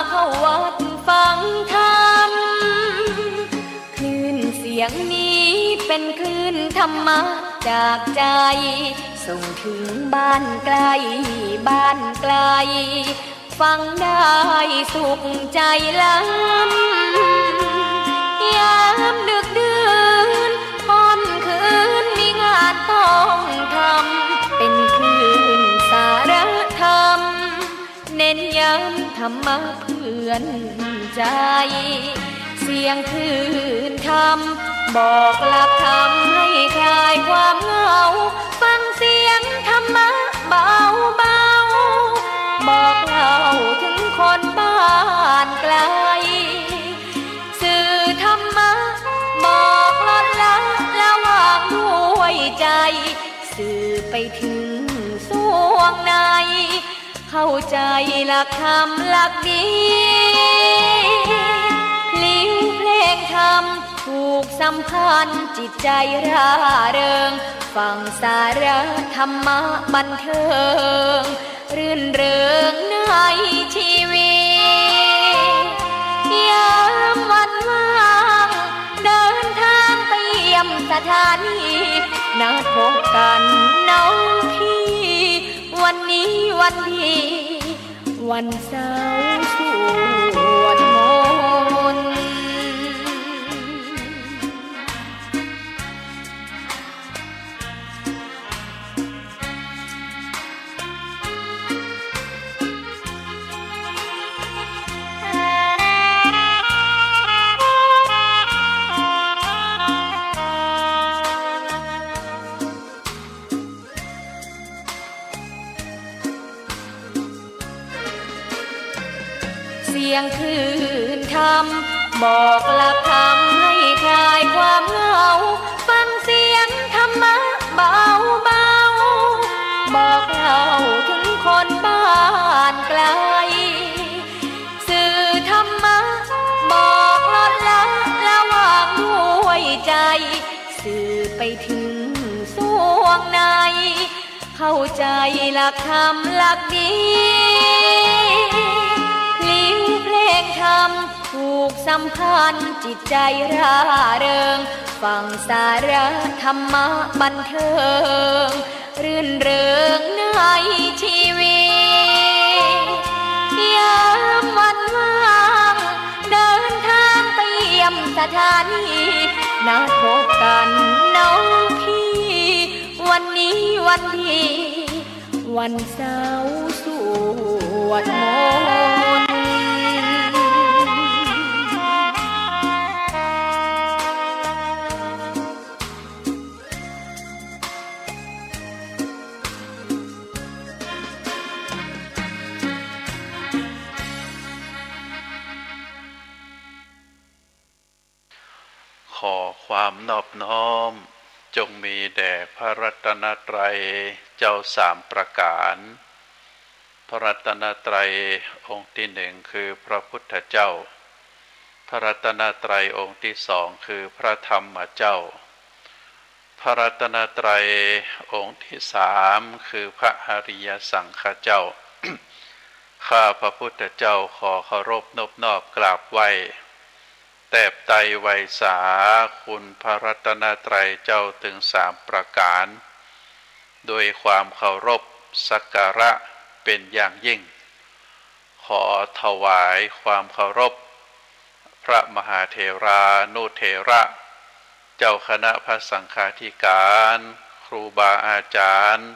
เข้าวัดฟังธรรมคลื่นเสียงนี้เป็นคลื่นธรรมะจากใจส่งถึงบ้านไกลบ้านไกลฟังได้สุขใจล้ำยามดึกดื่นค่ำคืนมีงานต้องทำเป็นคลื่นสารธรรมเน้นย้ำธรรมะเพื่อนใจเสียงคลื่นธรรมบอกหลักธรรมให้คลายความเหงาฟังเสียงธรรมะเบาเบาบอกเล่าถึงคนบ้านไกลสื่อธรรมะบอกลดละละวางด้วยใจสื่อไปถึงสวงในเข้าใจหลักธรรมหลักดีลิ้วเพลงธรรมผูกสัมพันธ์จิตใจร่าเริงฟังสาระธรรมะบันเทิงรื่นเริงในชีวิตยามวันว่างเดินทางไปเยี่ยมสถานีนัดพบกันน้องพี่วันนี้วันดีวันเสาร์สวดมนต์เสียงคลื่นธรรมบอกหลักธรรมให้คลายความเหงาฟังเสียงธรรมะเบาเบาบอกเล่าถึงคนบ้านไกลสื่อธรรมะบอกลดละละวางด้วยใจสื่อไปถึงสวงในเข้าใจหลักธรรมหลักดีลิ้วเพลงธรรมผูกสัมพันธ์จิตใจร่าเริงฟังสาระธรรมะบันเทิงรื่นเริงในชีวิตยามวันว่างเดินทางไปเยี่ยมสถานีนัดพบกันน้องพี่วันนี้วันดีวันเสาร์สวดมนต์ขอความนอบน้อมจงมีแด่พระรัตนตรัยเจ้าสามประการพระรัตนตรัยองค์ที่หนึ่งคือพระพุทธเจ้าพระรัตนตรัยองค์ที่สองคือพระธรรมเจ้าพระรัตนตรัยองค์ที่สามคือพระอริยสังฆเจ้า ข้าพระพุทธเจ้าขอเคารพนบนอบกราบไหว้แตบไตรไวสาคุณพระรัตนตรัยเจ้าถึงสามประการโดยความเคารพสักการะเป็นอย่างยิ่งขอถวายความเคารพพระมหาเถรานุเถระเจ้าคณะพระสังฆาธิการครูบาอาจารย์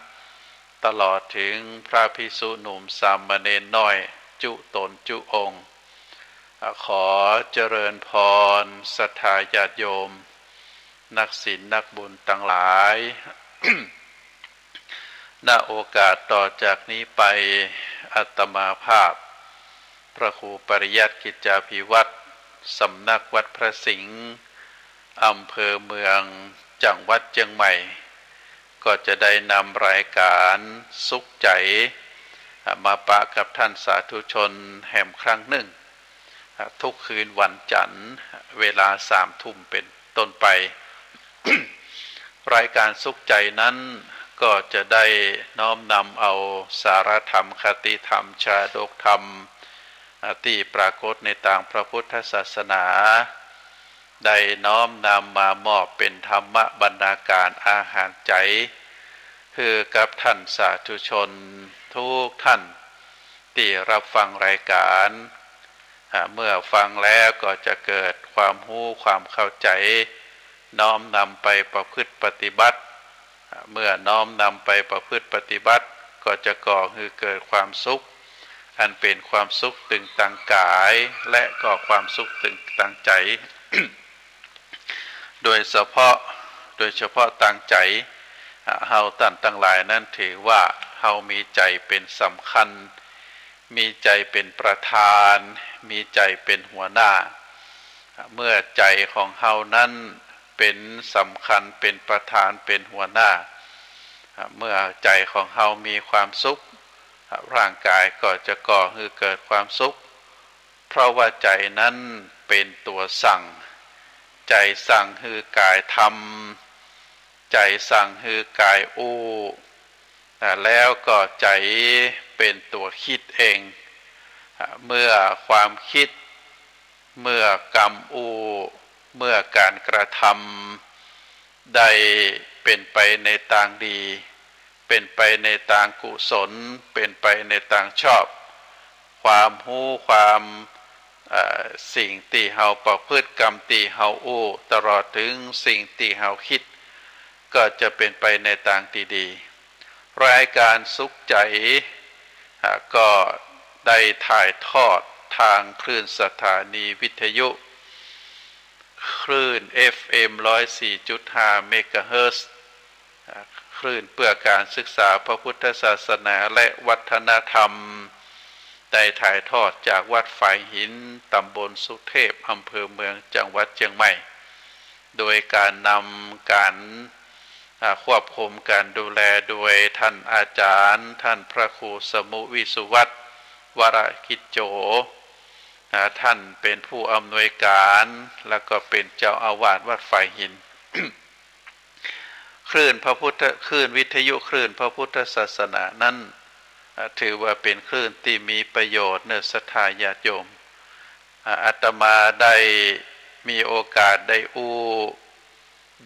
ตลอดถึงพระภิกษุหนุ่มสามเณรน้อยจุตนจุองค์ขอเจริญพรศรัทธาญาติโยมนักศีลนักบุญทั้งหลาย ณ โอกาสต่อจากนี้ไปอาตมาภาพพระครูปริยัติกิจจาภิวัตรสำนักวัดพระสิงห์อำเภอเมืองจังหวัดเชียงใหม่ก็จะได้นำรายการสุขใจมาปะกับท่านสาธุชนแห่งครั้งหนึ่งทุกคืนวันจันทร์เวลา3 ทุ่มเป็นต้นไป รายการสุขใจนั้นก็จะได้น้อมนำเอาสารธรรมคติธรรมชาดกธรรม ที่ปรากฏในต่างพระพุทธศาสนาได้น้อมนำมามอบเป็นธรรมบรรณาการอาหารใจคือกับท่านสาธุชนทุกท่านที่รับฟังรายการเมื่อฟังแล้วก็จะเกิดความรู้ความเข้าใจน้อมนำไปประพฤติปฏิบัติเมื่อน้อมนำไปประพฤติปฏิบัติก็จะก่อให้เกิดความสุขอันเป็นความสุขตึงตังกายและก็ความสุขตึงตังใจ โดยเฉพาะตังใจเฮาท่านทั้งหลายนั้นถือว่าเฮามีใจเป็นสำคัญมีใจเป็นประธานมีใจเป็นหัวหน้าเมื่อใจของเฮานั้นเป็นสำคัญเป็นประธานเป็นหัวหน้าเมื่อใจของเฮามีความสุขร่างกายก็จะก่อให้เกิดความสุขเพราะว่าใจนั้นเป็นตัวสั่งใจสั่งให้กายทำใจสั่งให้กายอู้แล้วก็ใจเป็นตัวคิดเองเมื่อความคิดเมื่อกรรมอูเมื่อการกระทำได้เป็นไปในทางดีเป็นไปในทางกุศลเป็นไปในทางชอบความรู้ความสิ่งที่เฮาประพฤติกรรมที่เฮาอู้ตลอดถึงสิ่งที่เฮาคิดก็จะเป็นไปในทางที่ดีรายการสุขใจก็ได้ถ่ายทอดทางคลื่นสถานีวิทยุคลื่น FM 104.5 เมกะเฮิรตซ์คลื่นเพื่อการศึกษาพระพุทธศาสนาและวัฒนธรรมได้ถ่ายทอดจากวัดฝายหินตำบลสุเทพอำเภอเมืองจังหวัดเชียงใหม่โดยการนำการควบคุมการดูแลโดยท่านอาจารย์ท่านพระครูสมุวิสุวัตรวรกิจโจท่านเป็นผู้อำนวยการแล้วก็เป็นเจ้าอาวาสวัดฝายหิน คลื่นวิทยุคลื่นพระพุทธศาสนานั้นถือว่าเป็นคลื่นที่มีประโยชน์เนื้อศรัทธาญาติโยมอาตมาได้มีโอกาสได้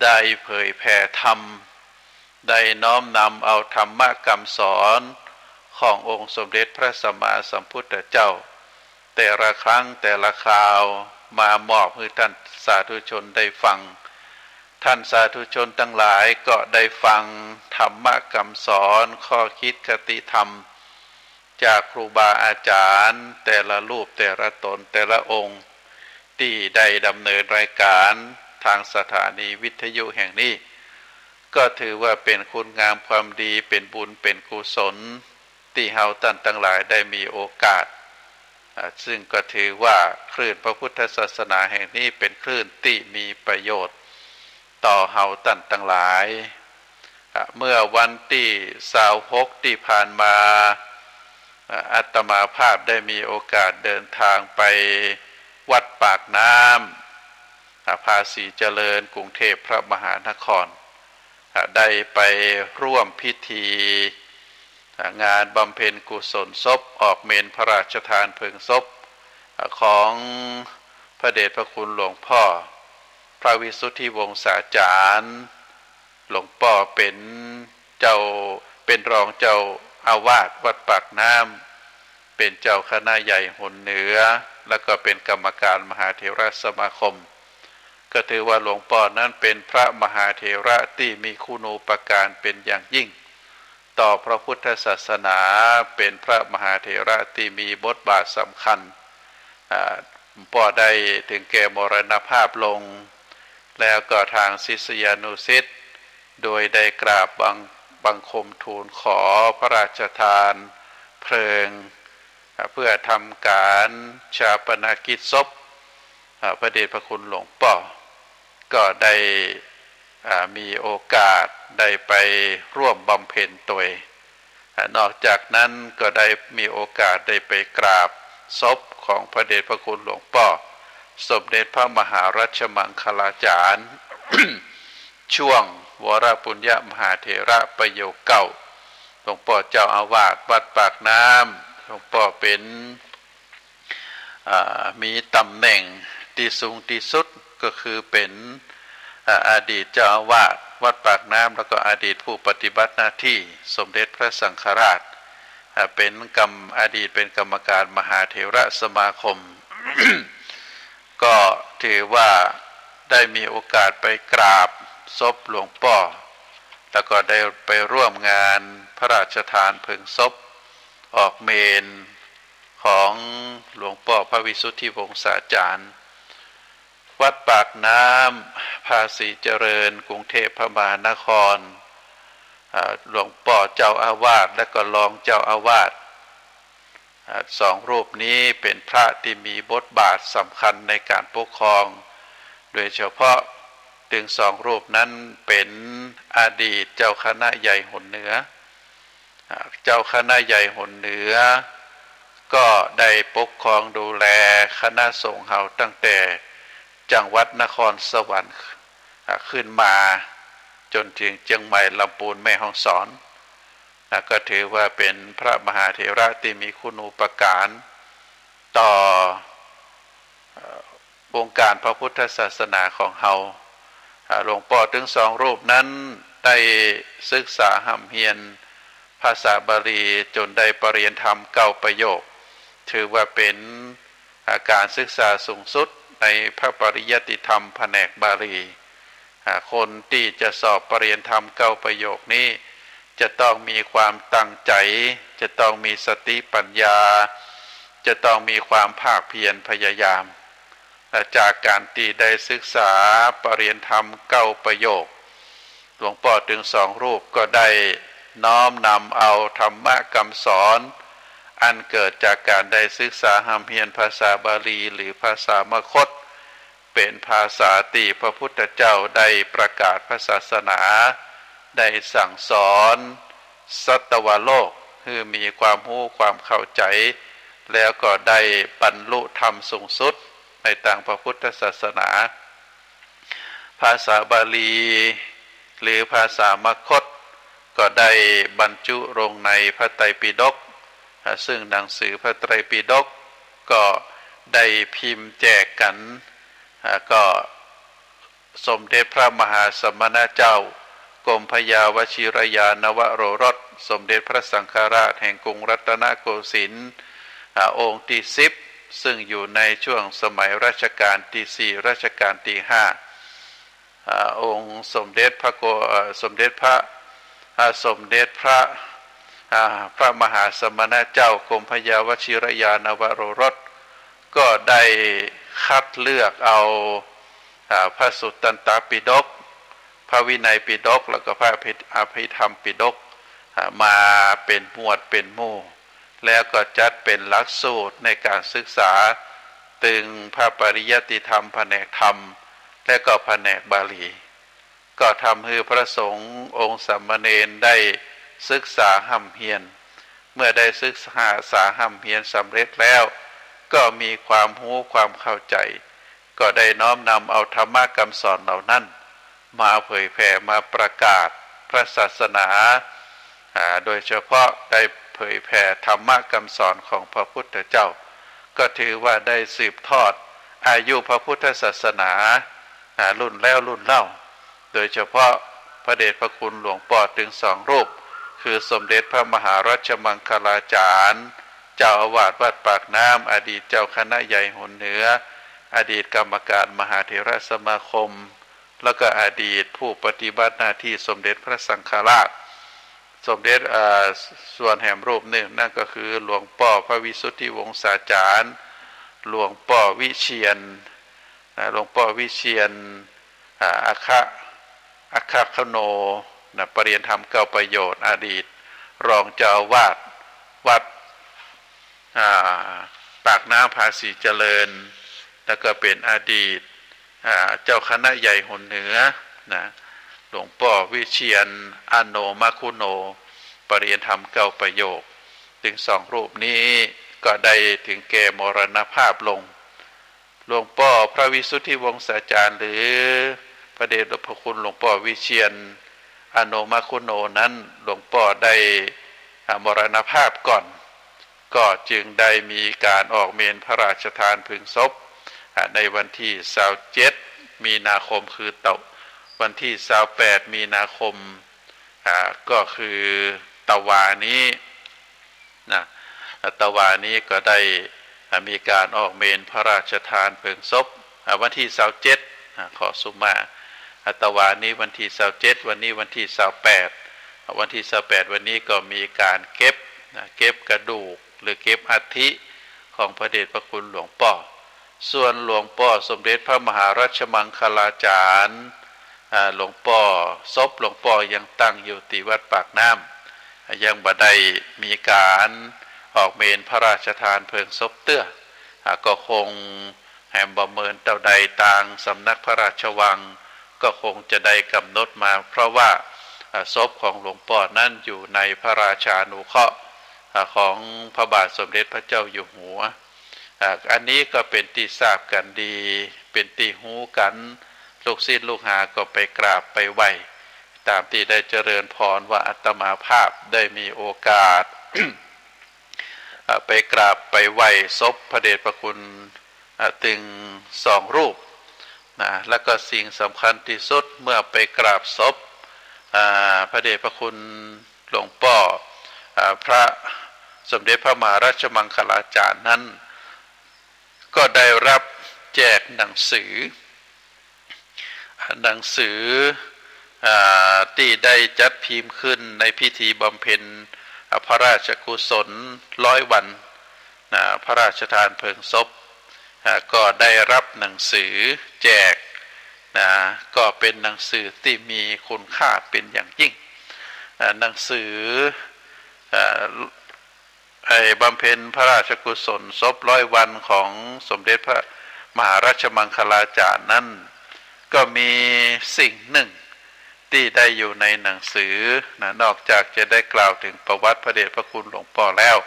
ได้เผยแผ่ธรรมได้น้อมนำเอาธรรมคำสอนขององค์สมเด็จพระสัมมาสัมพุทธเจ้าแต่ละครั้งแต่ละคราวมามอบให้ท่านสาธุชนได้ฟังท่านสาธุชนทั้งหลายก็ได้ฟังธรรมคำสอนข้อคิดคติธรรมจากครูบาอาจารย์แต่ละรูปแต่ละตนแต่ละองค์ที่ได้ดำเนินรายการทางสถานีวิทยุแห่งนี้ก็ถือว่าเป็นคุณงามความดีเป็นบุญเป็นกุศลที่เฮาท่านทั้งหลายได้มีโอกาสซึ่งก็ถือว่าคลื่นพระพุทธศาสนาแห่งนี้เป็นคลื่นที่มีประโยชน์ต่อเฮาท่านทั้งหลายเมื่อวันที่26ที่ผ่านมาอาตมาภาพได้มีโอกาสเดินทางไปวัดปากน้ำภาษีเจริญกรุงเทพพระมหานครได้ไปร่วมพิธีงานบำเพ็ญกุศลศพออกเมนพระราชทานเพลิงศพของพระเดชพระคุณหลวงพ่อพระวิสุทธิวงศาจารย์หลวงพ่อเป็นรองเจ้าอาวาสวัดปากน้ำเป็นเจ้าคณะใหญ่หนเหนือแล้วก็เป็นกรรมการมหาเถรสมาคมก็ถือว่าหลวงพ่อนั้นเป็นพระมหาเถระที่มีคุณูปการเป็นอย่างยิ่งต่อพระพุทธศาสนาเป็นพระมหาเถระที่มีบทบาทสำคัญหลวงพ่อได้ถึงแก่มรณภาพลงแล้วก็ทางศิษยานุศิษย์โดยได้กราบบังคมทูลขอพระราชทานเพลิงเพื่อทำการชาปนกิจศพพระเดชพระคุณหลวงพ่อก็ได้มีโอกาสได้ไปร่วมบำเพ็ญตัวนอกจากนั้นก็ได้มีโอกาสได้ไปกราบศพของพระเดชพระคุณหลวงพ่อสมเด็จพระมหารัชมังคลาจารย์ ช่วงวรปุญญมหาเถระประโยคเก้าหลวงพ่อเจ้าอาวาสวัดปากน้ำหลวงพ่อเป็น มีตำแหน่งที่สูงที่สุดก็คือเป็นอดีตเจ้าอาวาสวัดปากน้ำแล้วก็อดีตผู้ปฏิบัติหน้าที่สมเด็จพระสังฆราชเป็นอดีตเป็นกรรมการมหาเถรสมาคม ก็ถือว่าได้มีโอกาสไปกราบศพหลวงพ่อแล้วก็ได้ไปร่วมงานพระราชทานเพลิงศพออกเมนของหลวงพ่อพระวิสุทธิวงศาจารย์วัดปากน้ำภาษีเจริญกรุงเทพมหานครหลวงพ่อเจ้าอาวาสและก็รองเจ้าอาวาสสองรูปนี้เป็นพระที่มีบทบาทสำคัญในการปกครองโดยเฉพาะถึงสองรูปนั้นเป็นอดีตเจ้าคณะใหญ่หนเหนือเจ้าคณะใหญ่หนเหนือก็ได้ปกครองดูแลคณะสงฆ์เฮาตั้งแต่จังหวัดนครสวรรค์ขึ้นมาจนถึงเชียงใหม่ลำพูนแม่ฮ่องสอนก็ถือว่าเป็นพระมหาเถระที่มีคุณูปการต่อวงการพระพุทธศาสนาของเฮาหลวงพ่อถึงสองรูปนั้นได้ศึกษาห่ำเฮียนภาษาบาลีจนได้ปรริญญาธรรม9 ประโยคถือว่าเป็นการศึกษาสูงสุดในพระปริยัติธรรมแผนกบาลีคนที่จะสอบปรริญญาธรรม9 ประโยคนี้จะต้องมีความตั้งใจจะต้องมีสติปัญญาจะต้องมีความภาคเพียรพยายามจากการที่ได้ศึกษาปรริญญาธรรม9 ประโยคหลวงพ่อถึงสองรูปก็ได้น้อมนำเอาธรรมะคำสอนอันเกิดจากการได้ศึกษาห่ำเฮียนภาษาบาลีหรือภาษามคธเป็นภาษาที่พระพุทธเจ้าได้ประกาศพระศาสนาได้สั่งสอนสัตวโลกคือมีความรู้ความเข้าใจแล้วก็ได้บรรลุธรรมสูงสุดในทางพระพุทธศาสนาภาษาบาลีหรือภาษามคธก็ได้บรรจุลงในพระไตรปิฎกซึ่งหนังสือพระไตรปิฎกก็ได้พิมพ์แจกกันก็สมเด็จพระมหาสมณเจ้ากรมพยาวชิรยานวโรรสสมเด็จพระสังฆราชแห่งกรุงรัตนโกสินทร์องค์ที่10ซึ่งอยู่ในช่วงสมัยรัชกาลที่4รัชกาลที่5องค์สมเด็จพระพระมหาสมณเจ้ากรมพยาวชิรยานวโรรสก็ได้คัดเลือกเอาพระสุตตันตปิฎกพระวินัยปิฎกแล้วก็พระอภิธรรมปิฎกมาเป็นหมวดเป็นหมู่แล้วก็จัดเป็นหลักสูตรในการศึกษาตึงพระปริยัติธรรมแผนกธรรมและก็แผนกบาลีก็ทำให้พระสงฆ์องค์สามเณรได้ศึกษาห่ำเฮียนเมื่อได้ศึกษาห่ำเฮียนสำเร็จแล้วก็มีความรู้ความเข้าใจก็ได้น้อมนำเอาธรรมะคำสอนเหล่านั้นมาเผยแผ่มาประกาศพระศาสนาโดยเฉพาะได้เผยแผ่ธรรมะคำสอนของพระพุทธเจ้าก็ถือว่าได้สืบทอดอายุพระพุทธศาสนารุ่นแล้วรุ่นเล่าโดยเฉพาะพระเดชพระคุณหลวงพ่อถึงสองรูปคือสมเด็จพระมหารัชมังคลาจารย์เจ้าอาวาสวัดปากน้ำอดีตเจ้าคณะใหญ่หนเหนืออดีตกรรมการมหาเถรสมาคมแล้วก็อดีตผู้ปฏิบัติหน้าที่สมเด็จพระสังฆราชสมเด็จส่วนแห่งรูปหนึ่งนั่นก็คือหลวงพ่อพระวิสุทธิวงศาจารย์หลวงพ่อวิเชียรหลวงพ่อวิเชียรอัคคโนปรริญญาธรรม9 ประโยชน์อดีตรองเจ้าอาวาสวัดปากน้ำภาษีเจริญแล้วก็เป็นอดีตเจ้าคณะใหญ่หนเหนือหลวงพ่อวิเชียรอโนมัคคุโนปรริญญาธรรม9 ประโยคถึงสองรูปนี้ก็ได้ถึงแก่มรณภาพลงหลวงพ่อพระวิสุทธิวงศาจารย์หรือพระเดชพระคุณหลวงพ่อวิเชียรอโนมัคคุโนนั้นหลวงพ่อได้มรณภาพก่อน ก็จึงได้มีการออกเมนพระราชทานเพลิงศพในวันที่27มีนาคมคือวันที่28มีนาคมก็คือตะวานี้นะตะวานี้ก็ได้มีการออกเมนพระราชทานเพลิงศพวันที่27ขอสุมาตะวานี้วันที่27วันนี้วันที่28วันที่28วันนี้ก็มีการเก็บกระดูกหรือเก็บอัฐิของพระเดชพระคุณหลวงป่อส่วนหลวงป่อสมเด็จพระมหาราชมังคลาจารย์หลวงป่อศพหลวงป่อยังตั้งอยู่ที่วัดปากน้ำยังบ่ได้มีการออกเมนพระราชทานเพลิงศพเตื้อก็คงแหมบ่เมินเต่าใดต่างสำนักพระราชวังก็คงจะได้กำหนดมาเพราะว่าศพของหลวงป่อนั้นอยู่ในพระราชานุเคราะห์ของพระบาทสมเด็จพระเจ้าอยู่หัวอันนี้ก็เป็นที่ทราบกันดีเป็นที่หูกันลูกศิษย์ลูกหาก็ไปกราบไปไหว้ตามที่ได้เจริญพรว่าอาตมาภาพได้มีโอกาส ไปกราบไปไหว้ศพพระเดชพระคุณถึง2 รูปนะแล้วก็สิ่งสำคัญที่สุดเมื่อไปกราบศพพระเดชพระคุณหลวงป่อพระสมเด็จพระมหาราชมังคลาจารย์นั้นก็ได้รับแจกหนังสือที่ได้จัดพิมพ์ขึ้นในพิธีบำเพ็ญพระราชกุศล100 วันพระราชทานเพลิงศพก็ได้รับหนังสือแจกก็เป็นหนังสือที่มีคุณค่าเป็นอย่างยิ่งหนังสือบำเพ็ญพระราชกุศลศพ100 วันของสมเด็จพระมหาราชมังคลาจารย์นั้นก็มีสิ่งหนึ่งที่ได้อยู่ในหนังสือนอกจากจะได้กล่าวถึงประวัติพระเดชพระคุณหลวงป่อแล้ว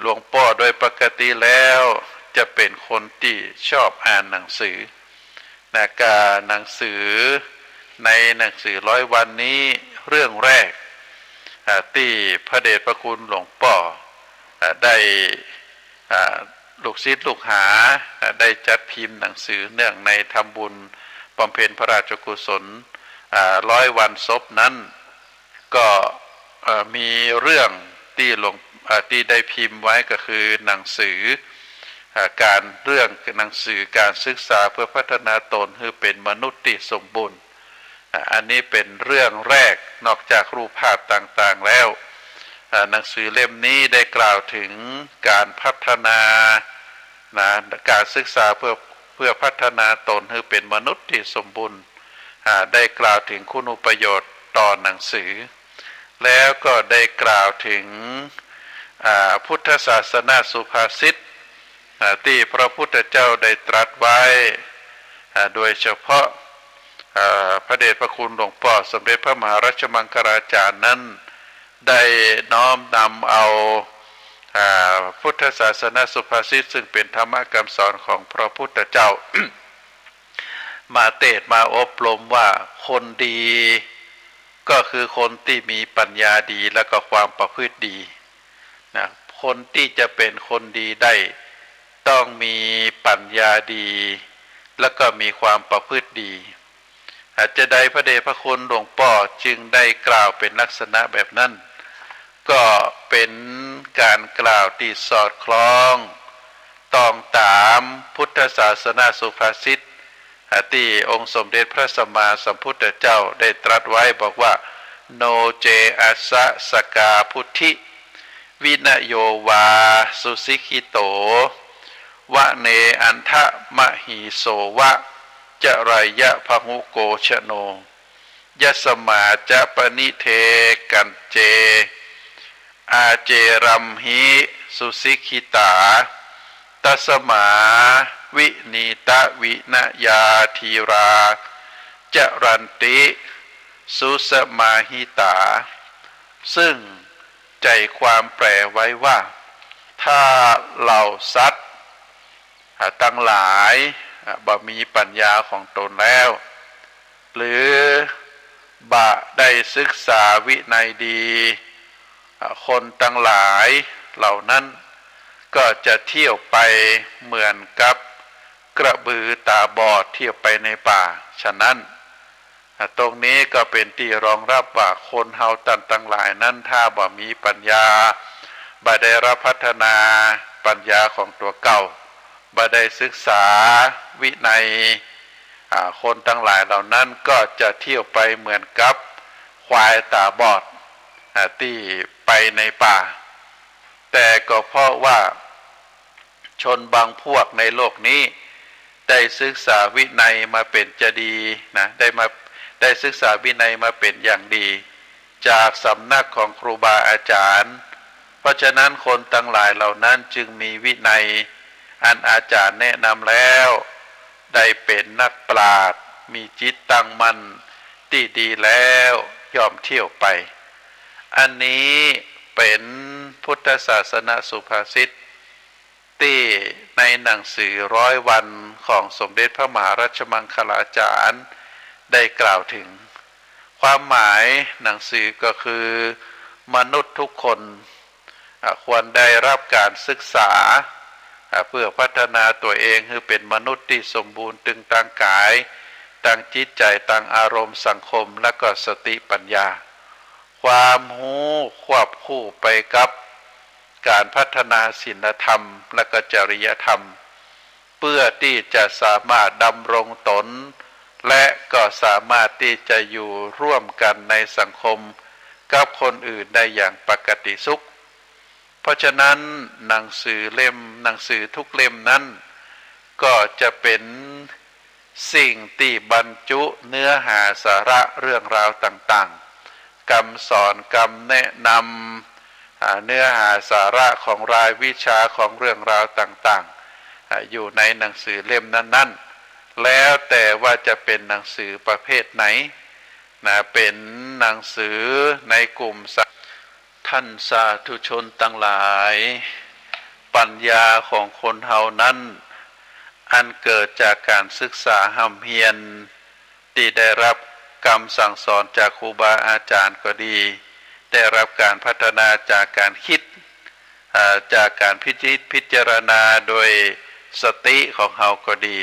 หลวงป่อโดยปกติแล้วจะเป็นคนที่ชอบอ่านหนังสือการหนังสือในหนังสือ100 วันนี้เรื่องแรกที่พระเดชพระคุณหลวงป่อได้ลูกศิษย์ลูกหาได้จัดพิมพ์หนังสือเนื่องในทำบุญบำเพ็ญพระราชกุศล100 วันศพนั้นก็มีเรื่องที่ได้พิมพ์ไว้ก็คือหนังสือหนังสือการศึกษาเพื่อพัฒนาตนให้เป็นมนุษย์ที่สมบูรณ์อันนี้เป็นเรื่องแรกนอกจากรูปภาพต่างๆแล้วหนังสือเล่มนี้ได้กล่าวถึงการพัฒนาการศึกษาเพื่อพัฒนาตนให้เป็นมนุษย์ที่สมบูรณ์ได้กล่าวถึงคุณประโยชน์ต่อหนังสือแล้วก็ได้กล่าวถึงพุทธศาสนาสุภาษิตที่พระพุทธเจ้าได้ตรัสไว้โดยเฉพาะพระเดชพระคุณหลวงป่อสมเด็จพระมหาราชมังคลาจารย์นั้นได้น้อมนำเอาพุทธศาสนาสุภาษิตซึ่งเป็นธรรมคำสอนของพระพุทธเจ้า มาเทศน์มาอบรมว่าคนดีก็คือคนที่มีปัญญาดีและก็ความประพฤติดีคนที่จะเป็นคนดีได้ต้องมีปัญญาดีและก็มีความประพฤติดีอาจจะได้พระเดชพระคุณหลวงป่อจึงได้กล่าวเป็นลักษณะแบบนั้นก็เป็นการกล่าวที่สอดคล้องต้องตามพุทธศาสนาสุภาษิตที่องค์สมเด็จพระสัมมาสัมพุทธเจ้าได้ตรัสไว้บอกว่าโนเจอัสสะสกาพุทธิวินโยวาสุสิกิโตวะเนอันทะมะหิโสวะจะไรยะพหุโกชโนยัสมาจะปนิเทกันเจอาเจรัมหิสุสิกิตาตัสมาวินีตะวินยาธีราจรันติสุสมาหิตาซึ่งใจความแปลไว้ว่าถ้าเหล่าสัตว์ตั้งหลายบ่มีปัญญาของตนแล้วหรือบะได้ศึกษาวินัยดีคนตั้งหลาย เหล่านั้นก็จะเที่ยวไปเหมือนกับกระบือตาบอดเที่ยวไปในป่าฉะนั้นตรงนี้ก็เป็นที่รองรับว่าคนเฮาตันตั้งหลายนั้นถ้าบ่มีปัญญาบ่ได้รับพัฒนาปัญญาของตัวเก่าบ่ได้ศึกษาวินัยคนทั้งหลายเหล่านั้นก็จะเที่ยวไปเหมือนกับควายตาบอดที่ไปในป่าแต่ก็เพราะว่าชนบางพวกในโลกนี้ได้ศึกษาวินัยมาเป็นจะดีนะได้ศึกษาวินัยมาเป็นอย่างดีจากสำนักของครูบาอาจารย์เพราะฉะนั้นคนทั้งหลายเหล่านั้นจึงมีวินัยอันอาจารย์แนะนำแล้วได้เป็นนักปราชญ์มีจิตตั้งมั่นที่ดีแล้วยอมเที่ยวไปอันนี้เป็นพุทธศาสนาสุภาษิตที่ในหนังสือ100 วันของสมเด็จพระมหารัชมังคลาจารย์ได้กล่าวถึงความหมายหนังสือก็คือมนุษย์ทุกคนควรได้รับการศึกษาเพื่อพัฒนาตัวเองให้เป็นมนุษย์ที่สมบูรณ์ตึงตั้งกายตั้งจิตใจตั้งอารมณ์สังคมและก็สติปัญญาความรู้ควบคู่ไปกับการพัฒนาศีลธรรมและก็จริยธรรมเพื่อที่จะสามารถดำรงตนและก็สามารถที่จะอยู่ร่วมกันในสังคมกับคนอื่นได้อย่างปกติสุขเพราะฉะนั้นหนังสือทุกเล่มนั้นก็จะเป็นสิ่งที่บรรจุเนื้อหาสาระเรื่องราวต่างๆคำสอนคำแนะนำเนื้อหาสาระของรายวิชาของเรื่องราวต่างๆอยู่ในหนังสือเล่มนั้นๆแล้วแต่ว่าจะเป็นหนังสือประเภทไหนเป็นหนังสือในกลุ่มท่านสาธุชนทั้งหลายปัญญาของคนเฮานั้นอันเกิดจากการศึกษาห่ำเพียรที่ได้รับคำสั่งสอนจากครูบาอาจารย์ก็ดีได้รับการพัฒนาจากการคิดจากการพิจารณาโดยสติของเฮาก็ดี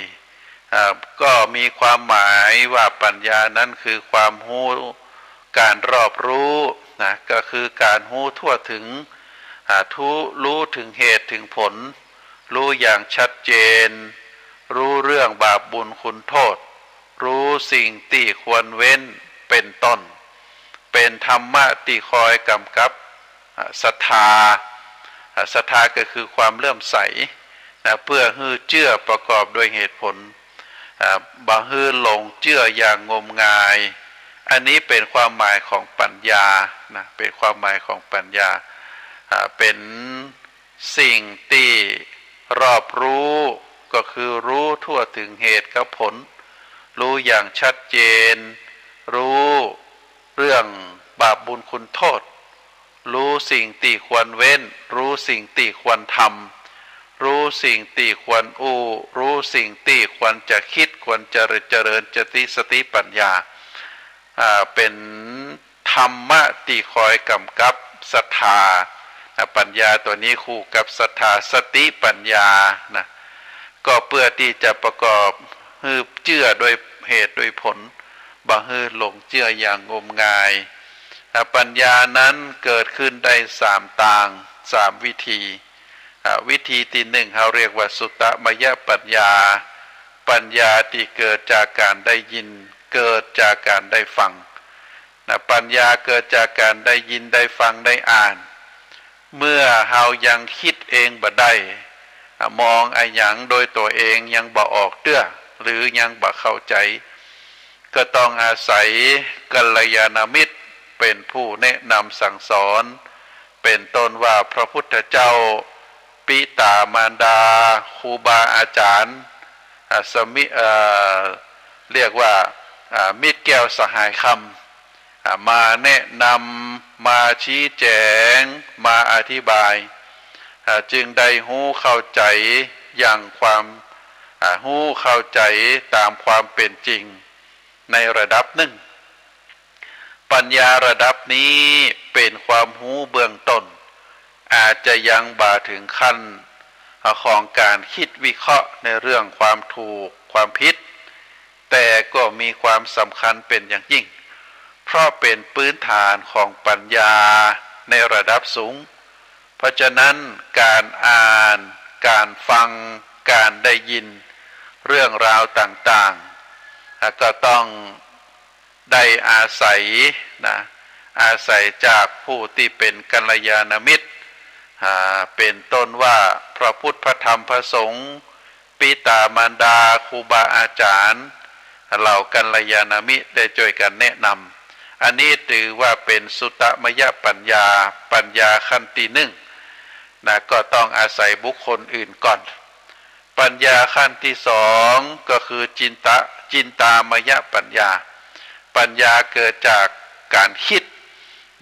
ก็มีความหมายว่าปัญญานั้นคือความรู้การรอบรู้นะก็คือการรู้ทั่วถึงรู้ถึงเหตุถึงผลรู้อย่างชัดเจนรู้เรื่องบาปบุญคุณโทษรู้สิ่งที่ควรเว้นเป็นต้นเป็นธรรมะที่คอยกำกับศรัทธาก็คือความเลื่อมใสนะเพื่อให้เชื่อประกอบด้วยเหตุผลบ่ให้หลงเชื่ออย่างงมงายอันนี้เป็นความหมายของปัญญานะเป็นความหมายของปัญญาเป็นสิ่งที่รอบรู้ก็คือรู้ทั่วถึงเหตุกับผลรู้อย่างชัดเจนรู้เรื่องบาปบุญคุณโทษรู้สิ่งที่ควรเว้นรู้สิ่งที่ควรทำรู้สิ่งที่ควรรู้สิ่งที่ควรจะคิดควรจะเจริญสติปัญญาเป็นธรรมะที่คอยกำกับศรัทธาปัญญาตัวนี้คู่กับศรัทธาสติปัญญานะก็เพื่อที่จะประกอบให้เชื่อโดยเหตุโดยผลบ่ให้หลงเชื่ออย่างงมงายปัญญานั้นเกิดขึ้นได้3วิธีวิธีที่1เขาเรียกว่าสุตตมยปัญญาปัญญาที่เกิดจากการได้ยินเกิดจากการได้ฟังปัญญาเกิดจากการได้ยินได้ฟังได้อ่านเมื่อเฮายังคิดเองบ่ได้มองไอ้หยังโดยตัวเองยังบ่ออกเตื้อหรือยังบ่เข้าใจก็ต้องอาศัยกัลยาณมิตรเป็นผู้แนะนำสั่งสอนเป็นต้นว่าพระพุทธเจ้าปิตามารดาครูบาอาจารย์เรียกว่ามิตรแก้วสหายคำมาแนะนำมาชี้แจงมาอธิบายจึงได้หู้เข้าใจอย่างความหู้เข้าใจตามความเป็นจริงในระดับหนึ่งปัญญาระดับนี้เป็นความหู้เบื้องต้น อาจจะยังบ่าถึงขั้นของการคิดวิเคราะห์ในเรื่องความถูกความผิดแต่ก็มีความสำคัญเป็นอย่างยิ่งเพราะเป็นพื้นฐานของปัญญาในระดับสูงเพราะฉะนั้นการอ่านการฟังการได้ยินเรื่องราวต่างๆก็ต้องได้อาศัยอาศัยจากผู้ที่เป็นกัลยาณมิตรเป็นต้นว่าพระพุทธพระธรรมพระสงฆ์ปิตามารดาครูบาอาจารย์เหล่ากัลยาณมิตรได้ช่วยกันแนะนำอันนี้ถือว่าเป็นสุตตมยปัญญาขั้นที่หนึ่งก็ต้องอาศัยบุคคลอื่นก่อนปัญญาขั้นที่สองก็คือจินตามยปัญญาเกิดจากการคิด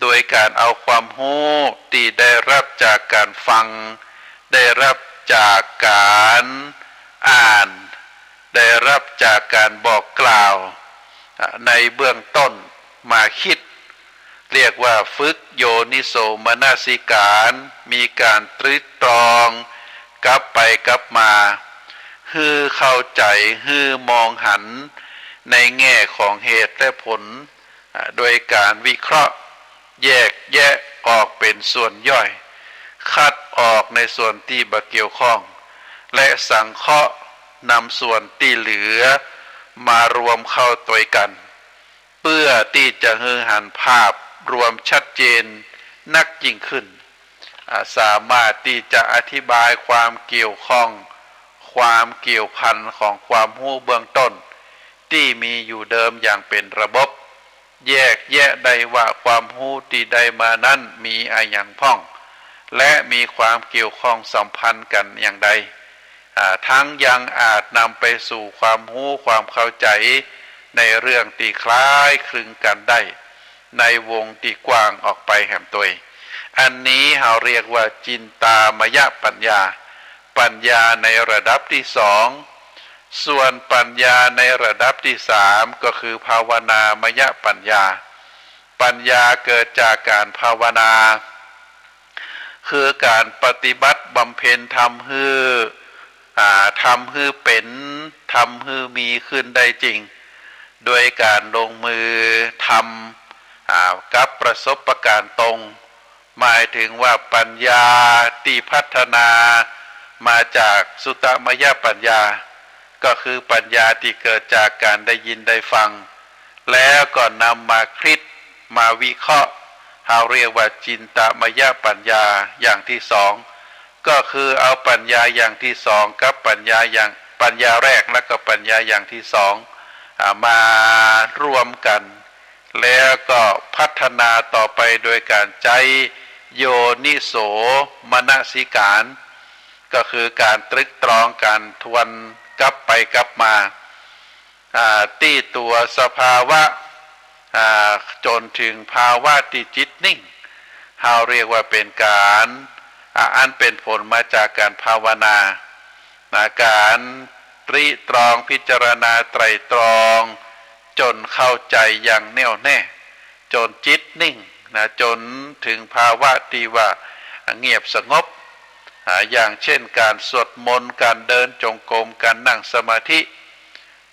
โดยการเอาความรู้ที่ได้รับจากการฟังได้รับจากการอ่านได้รับจากการบอกกล่าวในเบื้องต้นมาคิดเรียกว่าฝึกโยนิโสมนสิการมีการตรึกตรองกลับไปกลับมาฮือเข้าใจฮือมองหันในแง่ของเหตุและผลโดยการวิเคราะห์แยกแยะออกเป็นส่วนย่อยคัดออกในส่วนที่บ่เกี่ยวข้องและสังเคราะห์นำส่วนที่เหลือมารวมเข้าตัวกันเพื่อที่จะให้หันภาพรวมชัดเจนนักยิ่งขึ้นสามารถที่จะอธิบายความเกี่ยวข้องความเกี่ยวพันของความรู้เบื้องต้นที่มีอยู่เดิมอย่างเป็นระบบแยกแยะได้ว่าความรู้ที่ได้มานั้นมีอะไรอย่างพ้องและมีความเกี่ยวข้องสัมพันธ์กันอย่างใดทั้งยังอาจนำไปสู่ความรู้ความเข้าใจในเรื่องที่คล้ายคลึงกันได้ในวงที่กว้างออกไปแห่งตัวอันนี้เราเรียกว่าจินตามยปัญญาในระดับที่สองส่วนปัญญาในระดับที่สามก็คือภาวนามยปัญญาเกิดจากการภาวนาคือการปฏิบัติบำเพ็ญทำให้เป็นทำให้มีขึ้นได้จริงโดยการลงมือทำกับประสบการณ์ตรงหมายถึงว่าปัญญาที่พัฒนามาจากสุตตมยปัญญาก็คือปัญญาที่เกิดจากการได้ยินได้ฟังแล้วก็นำมาคิดมาวิเคราะห์เราเรียกว่าจินตมยปัญญาอย่างที่สองก็คือเอาปัญญาอย่างที่สองกับปัญญาแรกและก็ปัญญาอย่างที่สองมารวมกันแล้วก็พัฒนาต่อไปโดยการใช้โยนิโสมนสิการก็คือการตรึกตรองการทวนกลับไปกลับมาที่ตัวสภาวะจนถึงภาวะที่จิตนิ่งเราเรียกว่าเป็นการอันเป็นผลมาจากการภาวนาการตรีตรองพิจารณาไตรตรองจนเข้าใจอย่างแน่วแน่จนจิตนิ่งจนถึงภาวะที่ว่าเงียบสงบอย่างเช่นการสวดมนต์การเดินจงกรมการนั่งสมาธิ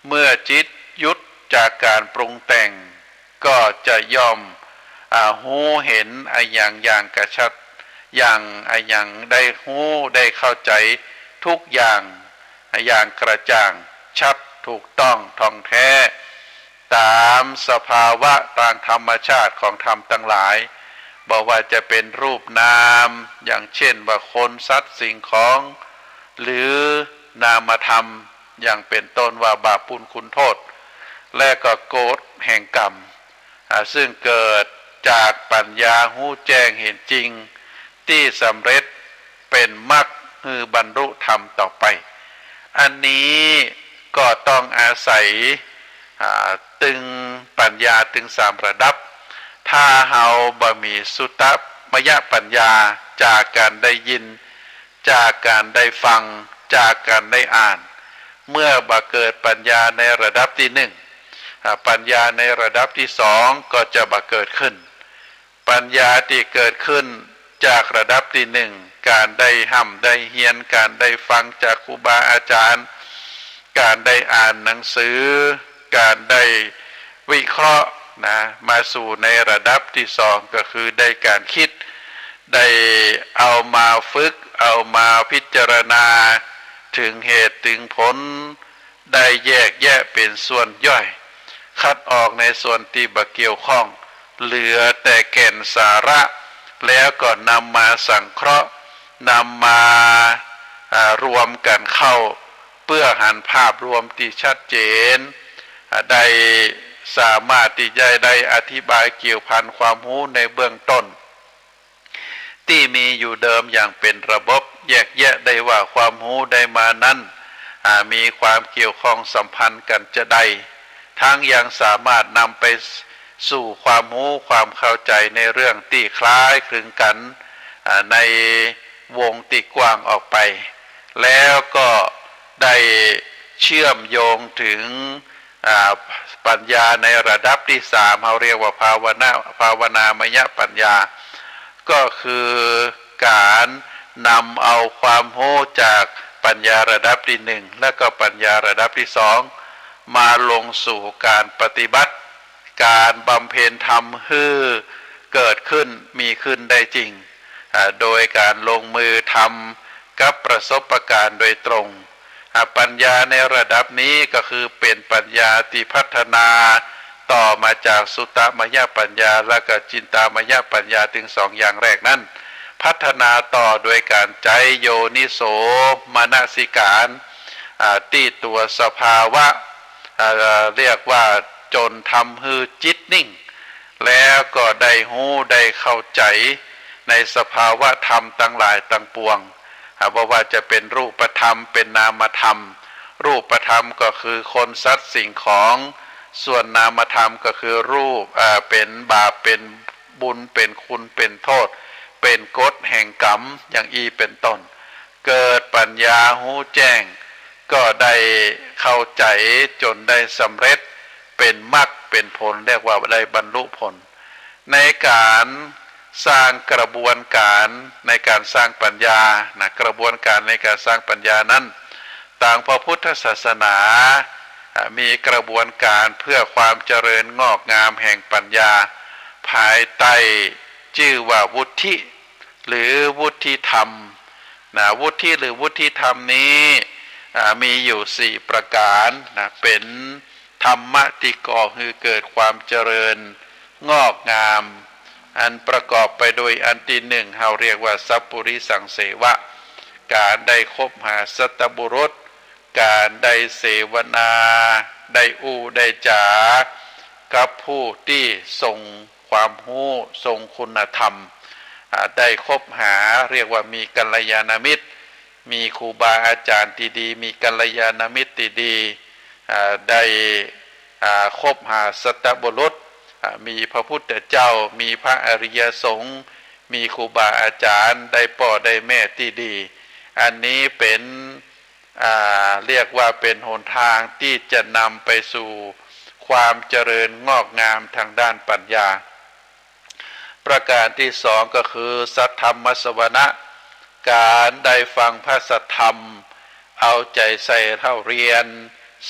เมื่อจิตหยุดจากการปรุงแต่งก็จะย่อมหูเห็นอย่างกระชัดอย่างได้หูได้เข้าใจทุกอย่างกระจ่างชัดถูกต้องท่องแท้ตามสภาวะตามธรรมชาติของธรรมทั้งหลายบอกว่าจะเป็นรูปนามอย่างเช่นว่าคนสัตว์สิ่งของหรือนามธรรมอย่างเป็นต้นว่าบาปบุญคุณโทษและก็โกฎแห่งกรรมซึ่งเกิดจากปัญญาหู้แจ้งเห็นจริงที่สำเร็จเป็นมรรคคือบรรลุธรรมต่อไปอันนี้ก็ต้องอาศัยตึงปัญญาถึงสามระดับถ้าเฮาบ่มีสุตตมยปัญญาจากการได้ยินจากการได้ฟังจากการได้อ่านเมื่อบ่เกิดปัญญาในระดับที่หนึ่งปัญญาในระดับที่สองก็จะบ่เกิดขึ้นปัญญาที่เกิดขึ้น จากระดับที่หนึ่งการได้ห้ำได้เฮียนการได้ฟังจากครูบาอาจารย์การได้อ่านหนังสือการได้วิเคราะห์นะมาสู่ในระดับที่สองก็คือได้การคิดได้เอามาฝึกเอามาพิจารณาถึงเหตุถึงผลได้แยกแยะเป็นส่วนย่อยคัดออกในส่วนที่บ่เกี่ยวข้องเหลือแต่แก่นสาระแล้วก็นำมาสังเคราะห์นำมารวมกันเข้าเพื่อหันภาพรวมที่ชัดเจนได้สามารถที่จะได้อธิบายเกี่ยวพันความรู้ในเบื้องต้นที่มีอยู่เดิมอย่างเป็นระบบแยกแยะได้ว่าความรู้ได้มานั้นมีความเกี่ยวข้องสัมพันธ์กันจะได้ทั้งยังสามารถนำไปสู่ความรู้ความเข้าใจในเรื่องที่คล้ายคลึงกันในวงที่กว้างออกไปแล้วก็ได้เชื่อมโยงถึงปัญญาในระดับที่สามเราเรียกว่าภาวนามยปัญญาก็คือการนำเอาความรู้จากปัญญาระดับที่หนึ่งและก็ปัญญาระดับที่สองมาลงสู่การปฏิบัติการบำเพ็ญธรรมให้เกิดขึ้นมีขึ้นได้จริงโดยการลงมือทำกับประสบการณ์โดยตรงปัญญาในระดับนี้ก็คือเป็นปัญญาที่พัฒนาต่อมาจากสุตตมยปัญญาและก็จินตามยปัญญาถึงสองอย่างแรกนั้นพัฒนาต่อโดยการใจโยนิโสมนสิการที่ตัวสภาวะเรียกว่าจนทำให้จิตนิ่งแล้วก็ได้หู้ได้เข้าใจในสภาวะธรรมทั้งหลายทั้งปวงเพราะว่าจะเป็นรูปธรรมเป็นนามธรรมรูปธรรมก็คือคนสัตว์สิ่งของส่วนนามธรรมก็คือรูปเป็นบาปเป็นบุญเป็นคุณเป็นโทษเป็นกฎแห่งกรรมอย่างอีเป็นต้นเกิดปัญญาหู้แจ้งก็ได้เข้าใจจนได้สำเร็จเป็นมรรคเป็นผลเรียกว่าได้บรรลุผลในการสร้างกระบวนการในการสร้างปัญญานะกระบวนการในการสร้างปัญญานั้นต่างพระพุทธศาสนามีกระบวนการเพื่อความเจริญงอกงามแห่งปัญญาภายใต้ชื่อว่าวุฒิหรือวุฒิธรรมนะวุฒิหรือวุฒิธรรมนี้มีอยู่4ประการนะเป็นธรรมะที่ก่อให้เกิดความเจริญงอกงามอันประกอบไปโดยอันที่หนึ่งเราเรียกว่าสัพปุริสังเสวะการได้คบหาสัตบุรุษการได้เสวนาได้ได้จากับผู้ที่ทรงความรู้ทรงคุณธรรมได้คบหาเรียกว่ามีกัลยาณมิตรมีครูบาอาจารย์ที่ดีมีกัลยาณมิตรที่ดีได้คบหาสัตบุรุษมีพระพุทธเจ้ามีพระอริยสงฆ์มีครูบาอาจารย์ได้พ่อได้แม่ที่ดีอันนี้เป็นเรียกว่าเป็นหนทางที่จะนำไปสู่ความเจริญงอกงามทางด้านปัญญาประการที่สองก็คือสัทธรรมสวนะการได้ฟังพระสัทธรรมเอาใจใส่เท่าเรียน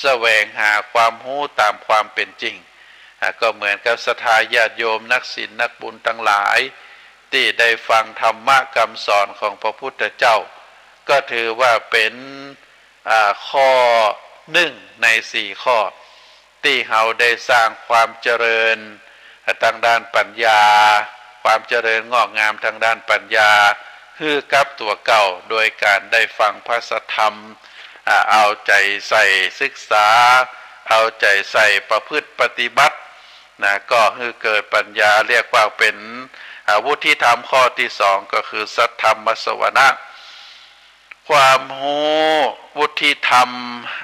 แสวงหาความรู้ตามความเป็นจริงก็เหมือนกับศรัทธาญาติโยมนักศีลนักบุญทั้งหลายที่ได้ฟังธรรมะคำสอนของพระพุทธเจ้าก็ถือว่าเป็นข้อหนึ่งใน4ข้อที่เราได้สร้างความเจริญทางด้านปัญญาความเจริญงอกงามทางด้านปัญญาคือกับตัวเก่าโดยการได้ฟังพระสัทธรรมเอาใจใส่ศึกษาเอาใจใส่ประพฤติปฏิบัตินะก็คือเกิดปัญญาเรียกว่าเป็นวุฒิธรรมข้อที่สองก็คือสัทธรรมสวนะความรู้วุฒิธรรม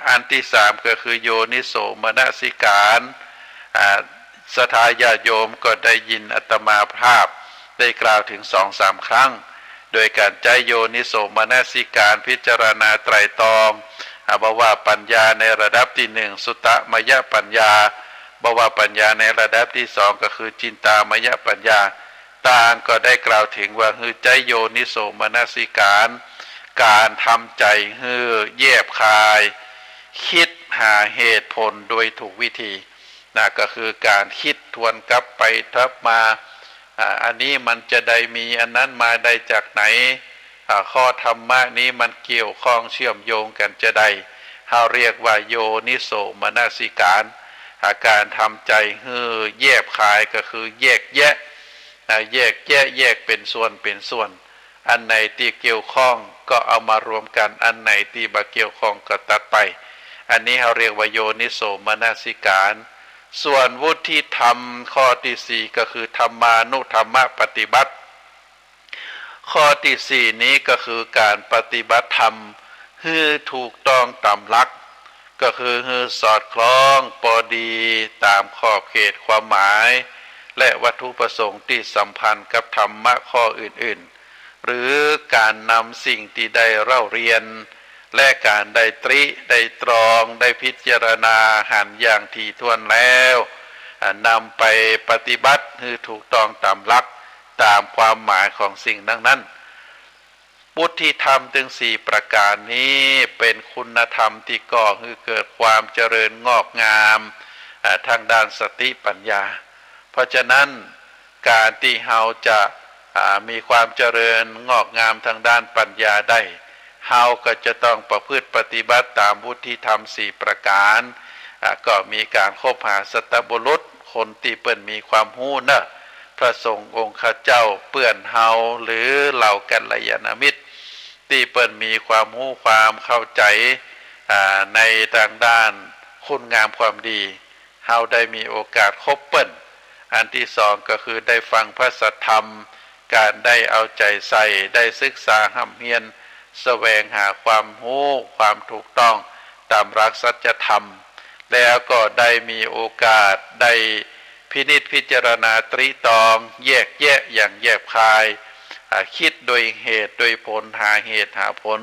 อันที่สามก็คือโยนิโสมนสิการศรัทธาญาติโยมก็ได้ยินอาตมาภาพได้กล่าวถึง 2-3 ครั้งโดยการใจโยนิโสมนสิการพิจารณาไตรตรองบอกว่าปัญญาในระดับที่หนึ่งสุตตมยปัญญาบอกว่าปัญญาในระดับที่สองก็คือจินตามยปัญญา ต่างก็ได้กล่าวถึงว่าคือใจโยนิโสมนสิการการทำใจให้แยบคายคิดหาเหตุผลโดยถูกวิธีนะก็คือการคิดทวนกลับไปทับมาอันนี้มันจะได้มีอันนั้นมาได้จากไหนข้อธรรมะนี้มันเกี่ยวข้องเชื่อมโยงกันจะได้เราเรียกว่าโยนิโสมนสิการการทำใจให้แยบคายก็คือแยกแยะแยกเป็นส่วนเป็นส่วนอันไหนที่เกี่ยวข้องก็เอามารวมกันอันไหนที่บ่เกี่ยวข้องก็ตัดไปอันนี้เราเรียกว่าโยนิโสมนสิการส่วนวุฒิธรรมข้อที่สี่ก็คือธรรมานุธรรมปฏิบัติข้อที่สี่นี้ก็คือการปฏิบัติธรรมให้ถูกต้องตามหลักก็คือให้สอดคล้องพอดีตามขอบเขตความหมายและวัตถุประสงค์ที่สัมพันธ์กับธรรมะข้ออื่นๆหรือการนำสิ่งที่ได้เล่าเรียนและการได้ตรีได้ตรองได้พิจารณาหันอย่างถี่ถ้วนแล้วนำไปปฏิบัติให้ถูกต้องตามหลักตามความหมายของสิ่งนั้นวุฒิธรรมถึงสี่ประการนี้เป็นคุณธรรมที่ก่อให้เกิดความเจริญงอกงามทางด้านสติปัญญาเพราะฉะนั้นการที่เราจะมีความเจริญงอกงามทางด้านปัญญาได้เราก็จะต้องประพฤติปฏิบัติตามวุฒิธรรมสี่ประการก็มีการคบหาสัตบุรุษคนที่เปิ้นมีความรู้นะพระสงฆ์องค์ข้าเจ้าเปื้อนเฮาหรือเหล่ากัลยาณมิตรที่เปิ้นมีความรู้ความเข้าใจในทางด้านคุณงามความดีเฮาได้มีโอกาสคบเปิ้นอันที่สองก็คือได้ฟังพระสัทธรรมการได้เอาใจใส่ได้ศึกษาห้ำเฮียนแสวงหาความรู้ความถูกต้องตามหลักสัจธรรมแล้วก็ได้มีโอกาสได้พินิจพิจารณาตรีตองแยกแยะอย่างแยบคายคิดโดยเหตุโดยผลหาเหตุหาผล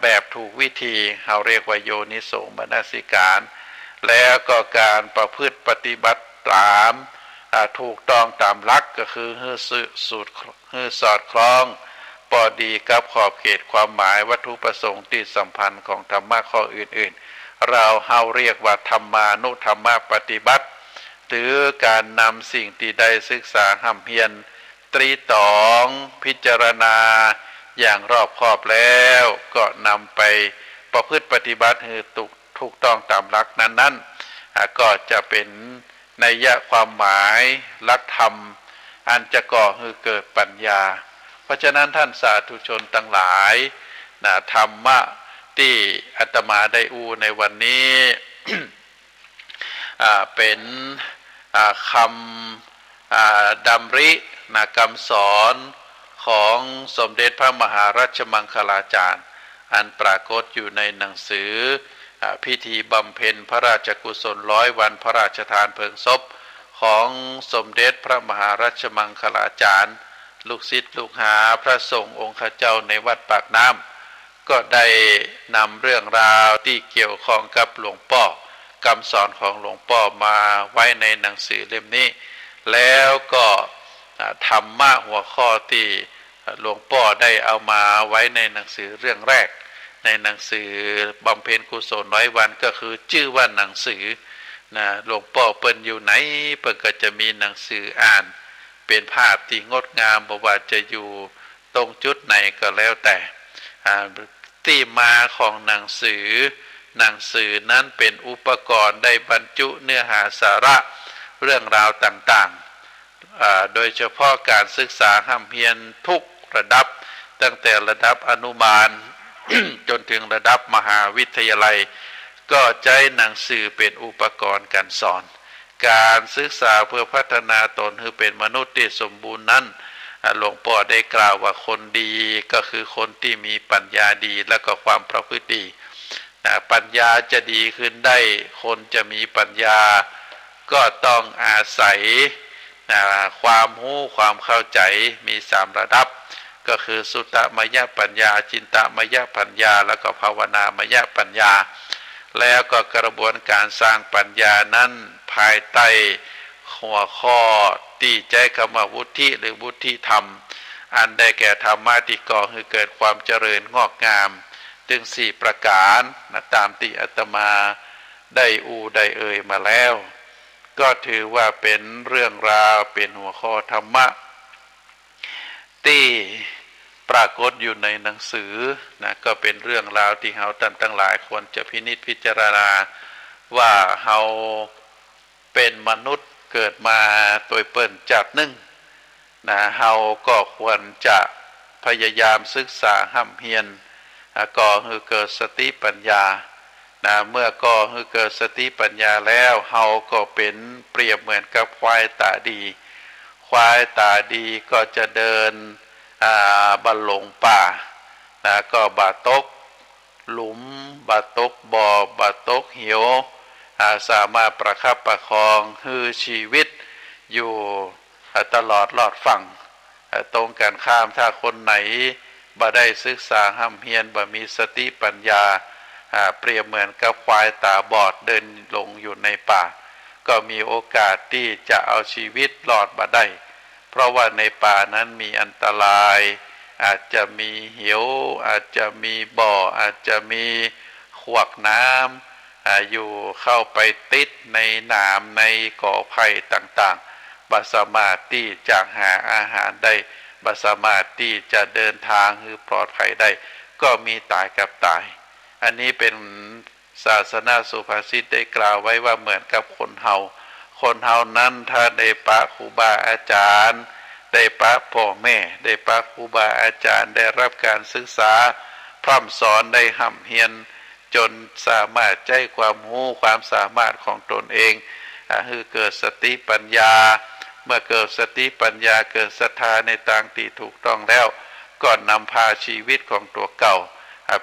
แบบถูกวิธีเราเรียกว่าโยนิโสมนสิการแล้วก็การประพฤติปฏิบัติตามถูกต้องตามหลักก็คือให้สอดคล้องพอดีกับขอบเขตความหมายวัตถุประสงค์ที่สัมพันธ์ของธรรมะข้ออื่นๆเราเรียกว่าธรรมานุธรรมปฏิบัติหรือการนำสิ่งที่ได้ศึกษาห้ำเพียรตรีตองพิจารณาอย่างรอบคอบแล้วก็นำไปประพฤติปฏิบัติให้ถูกต้องตามหลักนั้นก็จะเป็นนัยยะความหมายหลักธรรมอันจะก่อให้เกิดปัญญาเพราะฉะนั้นท่านสาธุชนทั้งหลายธรรมะที่อาตมาได้อูในวันนี้ เป็นคำดำริคำสอนของสมเด็จพระมหารัชมังคลาจารย์อันปรากฏอยู่ในหนังสือพิธีบำเพ็ญพระราชกุศล100 วันพระราชทานเพลิงศพของสมเด็จพระมหารัชมังคลาจารย์ลูกศิษย์ลูกหาพระสงฆ์องค์ข้าเจ้าในวัดปากน้ำก็ได้นำเรื่องราวที่เกี่ยวข้องกับหลวงพ่อคำสอนของหลวงพ่อมาไว้ในหนังสือเล่มนี้แล้วก็ธรรมะหัวข้อที่หลวงพ่อได้เอามาไว้ในหนังสือเรื่องแรกในหนังสือบำเพ็ญกุศล100 วันก็คือชื่อว่าหนังสือหลวงพ่อเปิ้นอยู่ไหนเปิ้นก็จะมีหนังสืออ่านเป็นภาพที่งดงามบ่ว่าจะอยู่ตรงจุดไหนก็แล้วแต่ที่มาของหนังสือนั้นเป็นอุปกรณ์ได้บรรจุเนื้อหาสาระเรื่องราวต่างๆโดยเฉพาะการศึกษาห้ำเพียรทุกระดับตั้งแต่ระดับอนุบาล จนถึงระดับมหาวิทยาลัยก็ใช้หนังสือเป็นอุปกรณ์การสอนการศึกษาเพื่อพัฒนาตนให้เป็นมนุษย์ที่สมบูรณ์นั้นหลวงพ่อได้กล่าวว่าคนดีก็คือคนที่มีปัญญาดีและก็ความประพฤติดีปัญญาจะดีขึ้นได้คนจะมีปัญญาก็ต้องอาศัยความรู้ความเข้าใจมี3 ระดับก็คือสุตตมยปัญญาจินตมยปัญญาแล้วก็ภาวนามยปัญญาแล้วก็กระบวนการสร้างปัญญานั้นภายใต้หัวข้อ ที่ใจคำว่าวุฒิหรือวุฒิธรรมอันได้แก่ธรรมะที่ก่อให้เกิดความเจริญงอกงามถึง4ประการนะตามที่อาตมาได้เอ่ยมาแล้วก็ถือว่าเป็นเรื่องราวเป็นหัวข้อธรรมะที่ปรากฏอยู่ในหนังสือนะก็เป็นเรื่องราวที่เฮาท่านทั้งหลายควรจะพินิจพิจารณาว่าเฮาเป็นมนุษย์เกิดมาโดยเปิ้นจากหนึ่งนะเฮาก็ควรจะพยายามศึกษาห้ำเฮียนก่อให้เกิดสติปัญญานะเมื่อก่อให้เกิดสติปัญญาแล้วเฮาก็เป็นเปรียบเหมือนกับควายตาดีควายตาดีก็จะเดินบันหลงป่านะก็บาตกหลุมบาตกบ่อบาตกเหวสามารถประคับประคองฮือชีวิตอยู่ตลอดรอดฝั่งตรงกันข้ามถ้าคนไหนบ่ได้ศึกษาห้ำเฮียนบ่มีสติปัญญาเปรียบเหมือนกับควายตาบอดเดินลงอยู่ในป่าก็มีโอกาสที่จะเอาชีวิตรอดมาได้เพราะว่าในป่านั้นมีอันตรายอาจจะมีเหวอาจจะมีบ่ออาจจะมีขวากน้ำอยู่เข้าไปติดในหนามในกอไผ่ต่างๆบ่สามารถที่จะหาอาหารได้บ่สามารถที่จะเดินทางให้ปลอดภัยได้ก็มีตายกับตายอันนี้เป็นศาสนาสุภาษิตได้กล่าวไว้ว่าเหมือนกับคนเฮานั้นถ้าได้ปะครูบาอาจารย์ได้ปะพ่อแม่ได้ปะครูบาอาจารย์ได้รับการศึกษาพร่ำสอนได้ห่ำเฮียนจนสามารถใจความรู้ความสามารถของตนเองคือเกิดสติปัญญาเมื่อเกิดสติปัญญาเกิดศรัทธาในทางที่ถูกต้องแล้วก็นำพาชีวิตของตัวเก่า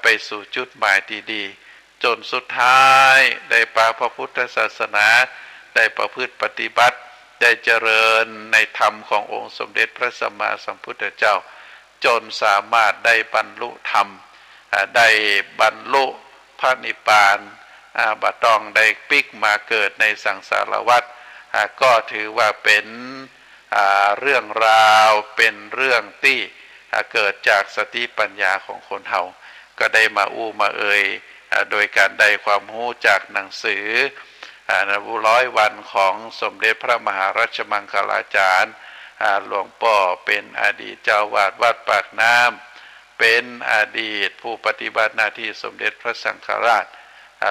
ไปสู่จุดหมายที่ดีจนสุดท้ายได้ปาพระพุทธศาสนาได้ประพฤติปฏิบัติได้เจริญในธรรมขององค์สมเด็จพระสัมมาสัมพุทธเจ้าจนสามารถได้บรรลุธรรมได้บรรลุพระนิพพานบ่ต้องได้ปิกมาเกิดในสังสารวัฏก็ถือว่าเป็นเรื่องราวเป็นเรื่องที่เกิดจากสติปัญญาของคนเฮาก็ได้มามาเอ่ยโดยการได้ความรู้จากหนังสือ100 วันของสมเด็จพระมหารัชมังคลาจารย์หลวงพ่อเป็นอดีตเจ้าวาดวัดปากน้ำเป็นอดีตผู้ปฏิบัติหน้าที่สมเด็จพระสังฆราช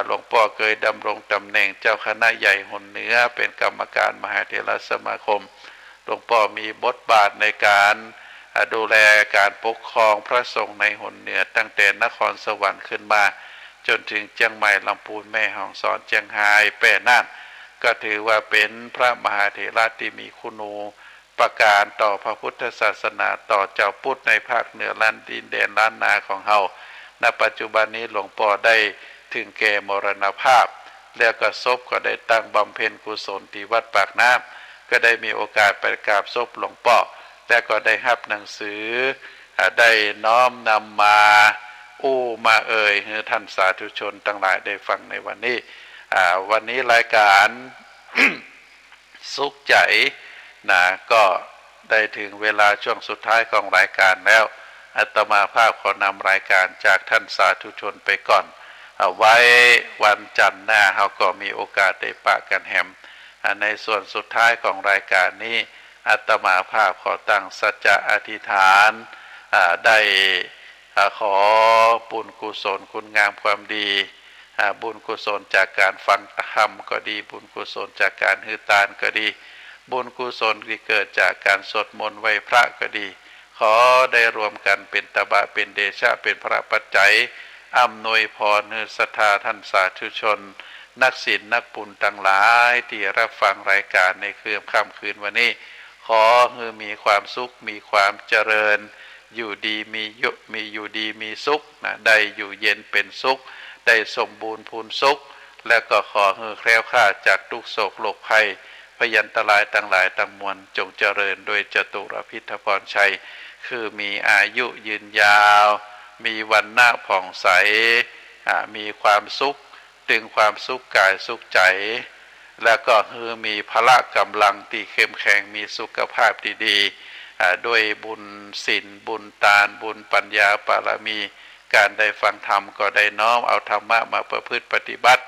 หลวงพ่อเคยดำรงตำแหน่งเจ้าคณะใหญ่หนเหนือเป็นกรรมการมหาเถรสมาคมหลวงพ่อมีบทบาทในการดูแลการปกครองพระสงฆ์ในหนเหนือตั้งแต่นครสวรรค์ขึ้นมาจนถึงเชียงใหม่ลำพูนแม่ฮ่องสอนเชียงรายแปร่น่านก็ถือว่าเป็นพระมหาเถระที่มีคุณูปการต่อพระพุทธศาสนาต่อเจ้าพุทธในภาคเหนือล้านดินแดนล้านนาของเฮาณปัจจุบันนี้หลวงพ่อได้ถึงแก่มรณภาพแล้วก็ศพก็ได้ตั้งบำเพ็ญกุศลที่วัดปากน้ำก็ได้มีโอกาสไปกราบศพหลวงพ่อและก็ได้รับหนังสือได้น้อมนำมามาเอ่ยให้ท่านสาธุชนทั้งหลายได้ฟังในวันนี้วันนี้รายการ สุขใจนะก็ได้ถึงเวลาช่วงสุดท้ายของรายการแล้วอาตมาภาพขอนำรายการจากท่านสาธุชนไปก่อนเอาไว้วันจันทร์หน้าเราก็มีโอกาสได้ปะกันแฮมในส่วนสุดท้ายของรายการนี้อาตมาภาพขอตั้งสัจจะอธิษฐานได้ขอบุญกุศลคุณงามความดีบุญกุศลจากการฟังธรรมก็ดีบุญกุศลจากการฮือตานก็ดีบุญกุศลที่เกิดจากการสวดมนต์ไหว้พระก็ดีขอได้รวมกันเป็นตบะเป็นเดชะเป็นพระปัจจัยอำนวยพรให้ศรัทธาท่านสาธุชนนักศีลนักบุญทั้งหลายที่รับฟังรายการในค่ำคืนวันนี้ขอให้มีความสุขมีความเจริญอยู่ดีมีอยู่ดีมีสุขนะได้อยู่เย็นเป็นสุขได้สมบูรณ์พูนสุขและก็ขอให้แคล้วคลาดจากทุกโศกโรคภัยพยันตรายทั้งหลายทั้งมวลจงเจริญโดยจตุรพิธพรชัยคือมีอายุยืนยาวมีวันหน้าผ่องใสมีความสุขถึงความสุขกายสุขใจ แล้วก็คือมีพละกำลังที่เข้มแข็งมีสุขภาพดีๆด้วยบุญศีลบุญทานบุญปัญญาบารมีการได้ฟังธรรมก็ได้น้อมเอาธรรมะมาประพฤติปฏิบัติ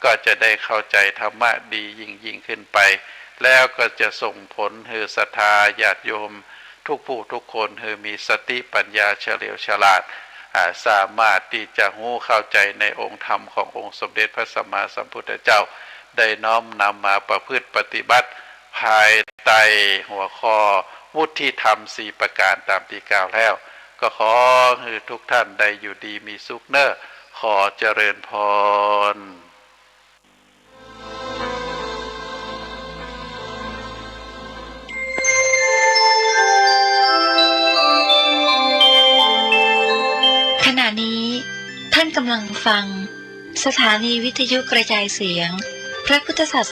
ก็จะได้เข้าใจธรรมะดียิ่งขึ้นไปแล้วก็จะส่งผลให้ศรัทธาญาติโยมทุกผู้ทุกคนให้มีสติปัญญาเฉลียวฉลาดสามารถที่จะรู้เข้าใจในองค์ธรรมขององค์สมเด็จพระสัมมาสัมพุทธเจ้าได้น้อมนำมาประพฤติปฏิบัติภายใต้หัวข้อวุฒิธรรม4ประการตามที่กล่าวแล้วก็ขอให้ทุกท่านได้อยู่ดีมีสุขเนอขอเจริญพรขณะนี้ท่านกำลังฟังสถานีวิทยุกระจายเสียงพระพุทธศาสนา